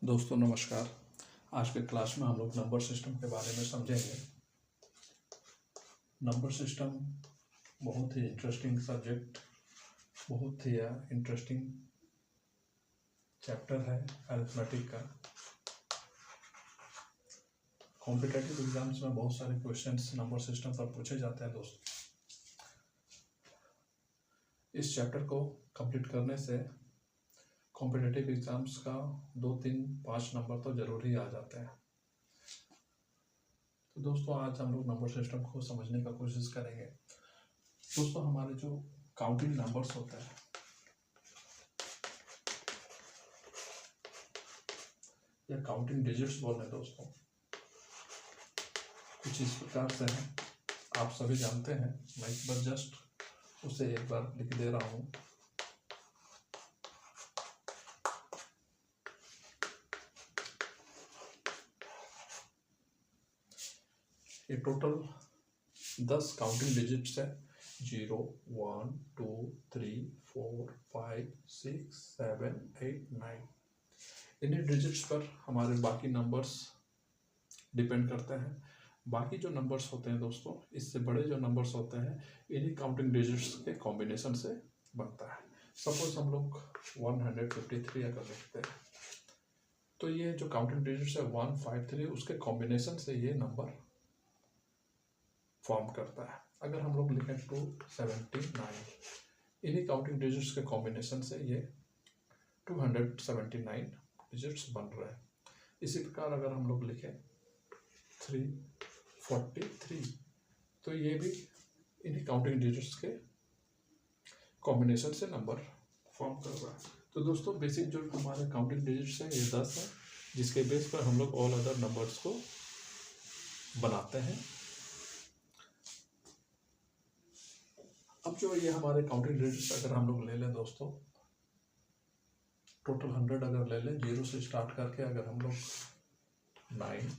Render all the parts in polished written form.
दोस्तों नमस्कार। आज के क्लास में हम लोग नंबर सिस्टम के बारे में समझेंगे। नंबर सिस्टम बहुत ही इंटरेस्टिंग सब्जेक्ट, बहुत ही इंटरेस्टिंग चैप्टर है अरिथमेटिक का। कॉम्पिटिटिव एग्जाम्स में बहुत सारे क्वेश्चंस नंबर सिस्टम पर पूछे जाते हैं दोस्तों। इस चैप्टर को कंप्लीट करने से कॉम्पिटिटिव एग्जाम्स का 2, 3, 5 नंबर तो जरूर ही आ जाते हैं। तो दोस्तों आज हम लोग नंबर सिस्टम को समझने का कोशिश करेंगे। दोस्तों हमारे जो काउंटिंग नंबर्स होते हैं या काउंटिंग डिजिट्स बोल रहे हैं दोस्तों, कुछ इस प्रकार से हैं, आप सभी जानते हैं। मैं एक बार जस्ट उसे एक बार लिख दे रहा हूँ। ये टोटल 10 काउंटिंग डिजिट्स है। 0, 1, 2, 3, 4, 5, 6, 7, 8, 9। इन्हीं डिजिट्स पर हमारे बाकी नंबर्स डिपेंड करते हैं। बाकी जो नंबर्स होते हैं दोस्तों, इससे बड़े जो नंबर्स होते हैं, इन्हीं काउंटिंग डिजिट्स के कॉम्बिनेशन से बनता है। सपोज हम लोग 153 अगर लिखते हैं तो ये जो काउंटिंग डिजिट्स है 153, उसके कॉम्बिनेशन से ये नंबर फॉर्म करता है। अगर हम लोग लिखें 279, इन्हीं काउंटिंग डिजिट्स के कॉम्बिनेशन से ये 279 डिजिट्स बन रहे हैं। इसी प्रकार अगर हम लोग लिखें 343, तो ये भी इन्हीं काउंटिंग डिजिट्स के कॉम्बिनेशन से नंबर फॉर्म कर रहा है। तो दोस्तों बेसिक जो हमारे काउंटिंग डिजिट्स हैं ये 10 है, जिसके बेस पर हम लोग ऑल अदर नंबर्स को बनाते हैं। अब जो ये हमारे काउंटिंग डिजिट्स अगर हम लोग ले लें दोस्तों, टोटल 100 अगर ले लें, 0 से स्टार्ट करके अगर हम लोग 9,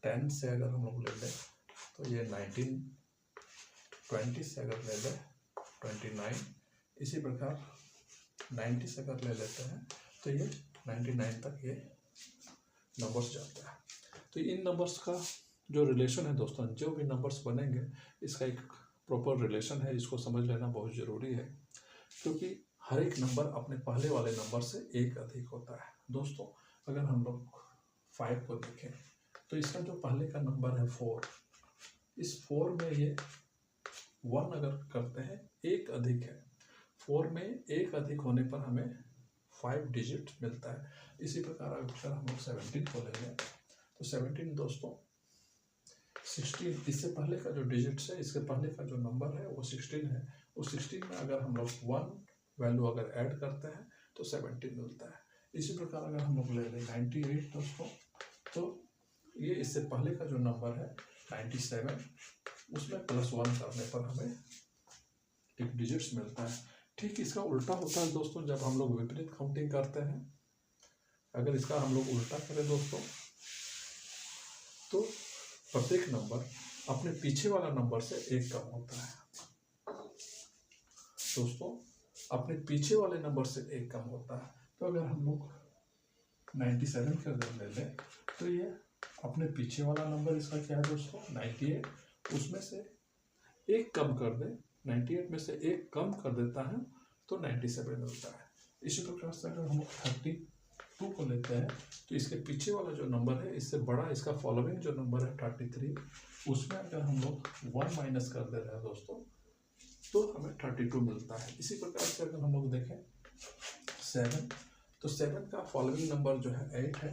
10 से अगर हम लोग ले लें तो ये 19, 20 से अगर ले लें 29, इसी प्रकार 90 से अगर ले लेते हैं तो ये 99 तक ये नंबर्स जाता है। तो इन नंबर्स का जो रिलेशन है दोस्तों, जो भी नंबर्स बनेंगे इसका एक प्रॉपर रिलेशन है, इसको समझ लेना बहुत ज़रूरी है, क्योंकि हर एक नंबर अपने पहले वाले नंबर से एक अधिक होता है। दोस्तों अगर हम लोग 5 को देखें तो इसका जो पहले का नंबर है 4, इस 4 में ये 1 अगर करते हैं, एक अधिक है। 4 में एक अधिक होने पर हमें 5 डिजिट मिलता है। इसी प्रकार अगर हम लोग 17 को ले लें तो 17 दोस्तों 16, इससे पहले का जो डिजिट्स है, इसके पहले का जो नंबर है वो 16 है। उस 16 में अगर हम लोग 1 वैल्यू अगर ऐड करते हैं तो 17 मिलता है। इसी प्रकार अगर हम लोग ले लें 98 दोस्तों, तो ये इससे पहले का जो नंबर है 97, उसमें +1 करने पर हमें एक डिजिट्स मिलता है। ठीक इसका उल्टा होता है दोस्तों जब हम लोग विपरीत काउंटिंग करते हैं। अगर इसका हम लोग उल्टा करें दोस्तों, तो प्रत्येक नंबर अपने पीछे वाला नंबर से एक कम होता है। दोस्तों अपने पीछे वाले नंबर से एक कम होता है। तो अगर हम लोग 97 का अगर ले लें तो ये अपने पीछे वाला नंबर इसका क्या है दोस्तों 98, उसमें से एक कम कर दे, 98 में से एक कम कर देता है तो 97 मिलता है। इसी प्रकार से अगर हम 32 को लेते हैं तो इसके पीछे वाला जो नंबर है, इससे बड़ा इसका फॉलोइंग जो नंबर है 33, उसमें अगर हम लोग 1 माइनस कर दे रहे हैं दोस्तों तो हमें 32 मिलता है। इसी प्रकार से अगर हम लोग देखें 7, तो 7 का फॉलोइंग नंबर जो है 8 है,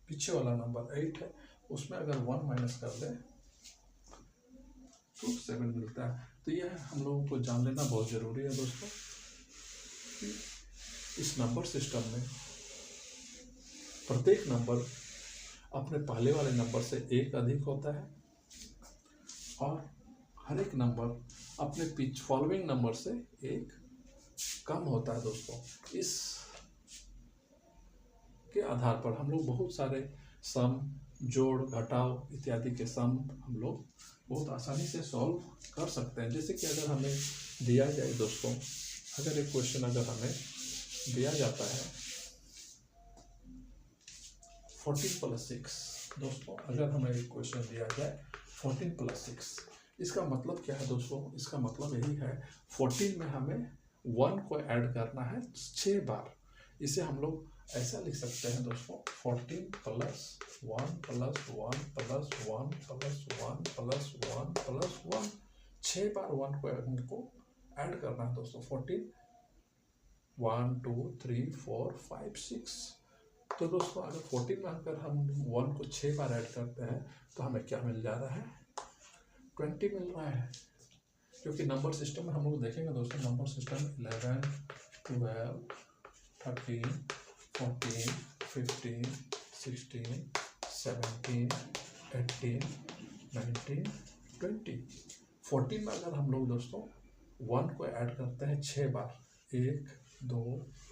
पीछे वाला नंबर 8 है, उसमें अगर 1 माइनस कर दें तो 7 मिलता है। तो यह हम लोगों को जान लेना बहुत ज़रूरी है दोस्तों कि इस नंबर सिस्टम में प्रत्येक नंबर अपने पहले वाले नंबर से एक अधिक होता है और हर एक नंबर अपने फॉलोइंग नंबर से एक कम होता है दोस्तों। इस के आधार पर हम लोग बहुत सारे सम, जोड़, घटाव इत्यादि के सम हम लोग बहुत आसानी से सॉल्व कर सकते हैं। जैसे कि अगर हमें दिया जाए दोस्तों, अगर एक क्वेश्चन अगर हमें दिया जाता है 14 प्लस 6 दोस्तों, अगर हमें एक क्वेश्चन दिया जाए 14 प्लस 6, इसका मतलब क्या है दोस्तों? इसका मतलब यही है 14 में हमें 1 को ऐड करना है 6 बार। इसे हम लोग ऐसा लिख सकते हैं दोस्तों, 14 plus 1 plus 1 plus 1 plus 1 plus 1 plus 1, 6 बार 1 को हमको ऐड करना है दोस्तों। 14 1 2 3 4 5 6। तो दोस्तों अगर 14 में अगर हम 1 को 6 बार ऐड करते हैं तो हमें क्या मिल जा रहा है? 20 मिल रहा है। क्योंकि नंबर सिस्टम में हम लोग देखेंगे दोस्तों, नंबर सिस्टम 11 12 13 14 15 16 17 18 19 20। 14 में अगर हम लोग दोस्तों 1 को ऐड करते हैं 6 बार, 1 2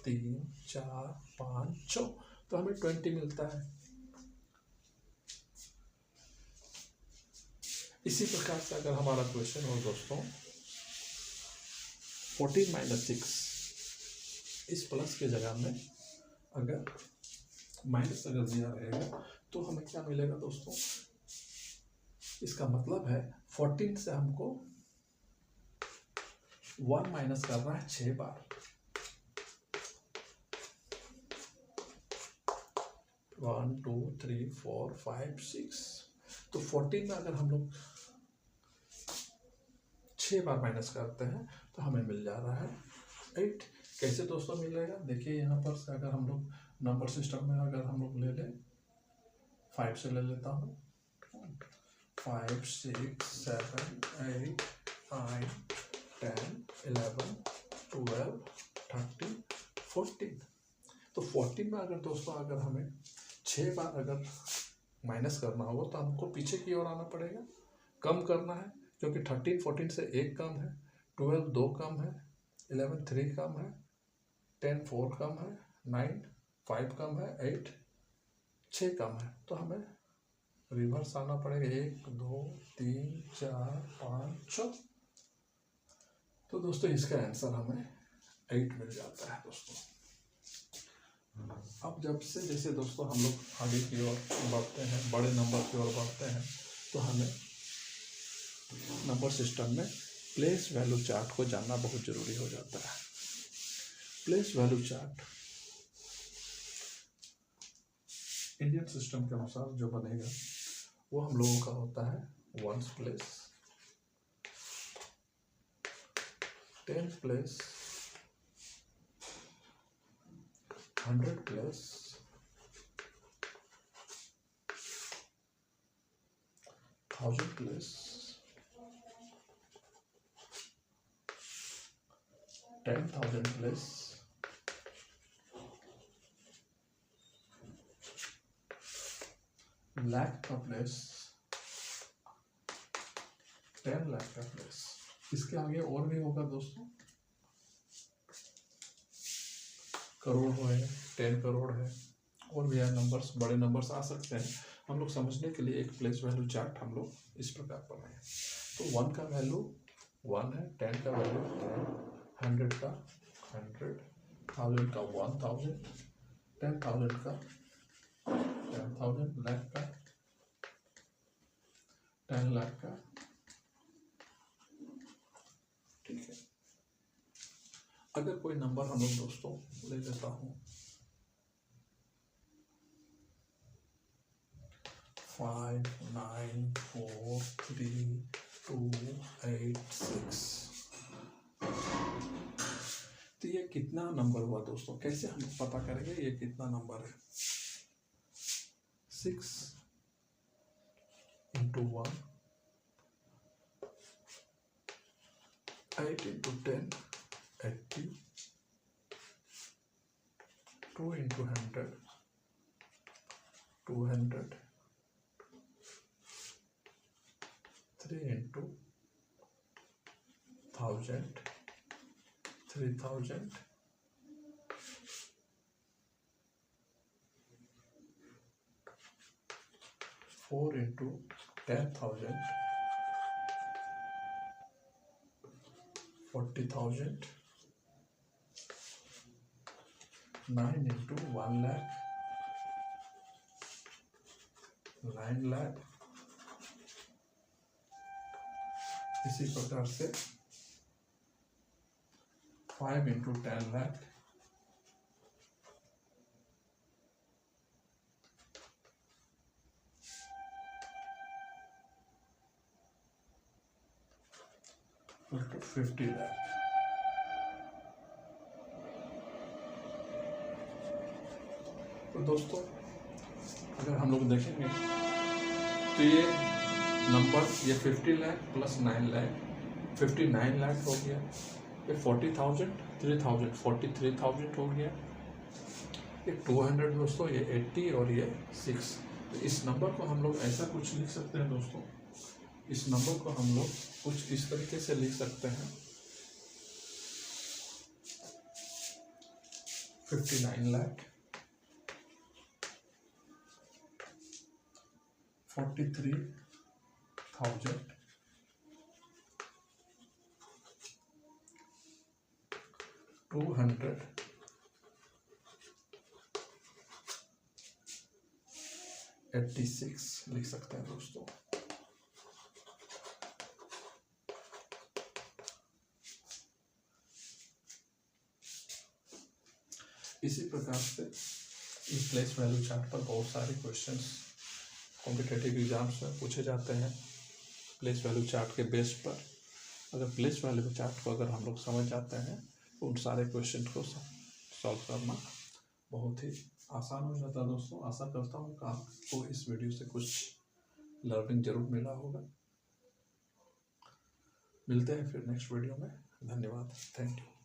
3 4 5 6, तो हमें 20 मिलता है। इसी प्रकार से अगर हमारा क्वेश्चन हो दोस्तों 14 माइनस 6, इस प्लस के जगह में अगर माइनस अगर दिया रहेगा तो हमें क्या मिलेगा दोस्तों? इसका मतलब है 14 से हमको 1 माइनस करना है 6 बार। 1 2 3 4 5 6, तो 14 में अगर हम लोग 6 बार माइनस करते हैं तो हमें मिल जा रहा है 8। कैसे दोस्तों मिलेगा? देखिए यहाँ पर से अगर हम लोग नंबर सिस्टम में अगर हम लोग ले लें, 5 से ले लेता हूँ, 5 6 7 8 9 10 11 12 13 14। तो 14 में अगर दोस्तों अगर हमें 6 बार अगर माइनस करना होगा तो हमको पीछे की ओर आना पड़ेगा, कम करना है, क्योंकि 13 14 से 1 कम है, 12 2 कम है, 11 3 कम है, 10 4 कम है, 9 5 कम है, 8 6 कम है। तो हमें रिवर्स आना पड़ेगा, 1 2 3 4 5 6। तो दोस्तों इसका आंसर हमें 8 मिल जाता है दोस्तों। अब जब से जैसे दोस्तों हम लोग आगे की ओर बढ़ते हैं, बड़े नंबर की ओर बढ़ते हैं, तो हमें नंबर सिस्टम में प्लेस वैल्यू चार्ट को जानना बहुत ज़रूरी हो जाता है। Place value chart Indian system के अनुसार जो बनेगा वो हम लोगों का होता है 1s place, 10 place, 100 place, 1000 place, 10,000 place, lakh का प्लेस, 10 लाख का प्लेस। इसके आगे और भी होगा दोस्तों, करोड़ है, 10 करोड़ है, और भी है नंबर्स, बड़े नंबर्स आ सकते हैं। हम लोग समझने के लिए एक प्लेस वैल्यू चार्ट हम लोग इस प्रकार बनाए। तो 1 का वैल्यू 1 है, 10 का वैल्यू 10, 100 का 100, 1000 का 1000, 10,000 का 10,000, लाख का 10 लाख का। ठीक है, अगर कोई नंबर हम लोग दोस्तों ले लेता हूँ 5 9 4 3 2 8 6, तो ये कितना नंबर हुआ दोस्तों? कैसे हम पता करेंगे ये कितना नंबर है? 6 into 1, 8 into 10, 80, 2 into 100, 200, 3 into 1000, 3000, 4 into 10,000, 40,000, 9 into 1 lakh, 9 lakh. इसी प्रकार से 5 इंटू 10 लाख, तो 50 लाख। तो दोस्तों अगर हम लोग देखेंगे तो ये नंबर, ये 50 लाख प्लस 9 लाख 59 लाख हो गया। ये 40,000 3,000 43,000 हो गया। ये 200 दोस्तों, ये 80 और ये 6। तो इस नंबर को हम लोग ऐसा कुछ लिख सकते हैं दोस्तों, इस नंबर को हम लोग कुछ इस तरीके से लिख सकते हैं 59 लाख 43,000 286 लिख सकते हैं दोस्तों। इसी प्रकार से इस प्लेस वैल्यू चार्ट पर बहुत सारे क्वेश्चंस कॉम्पिटिटिव एग्जाम्स में पूछे जाते हैं प्लेस वैल्यू चार्ट के बेस पर। अगर प्लेस वैल्यू चार्ट को अगर हम लोग समझ जाते हैं तो उन सारे क्वेश्चन को सॉल्व करना बहुत ही आसान हो जाता है दोस्तों। आशा करता हूँ कि आपको इस वीडियो से कुछ लर्निंग जरूर मिला होगा। मिलते हैं फिर नेक्स्ट वीडियो में। धन्यवाद, थैंक यू।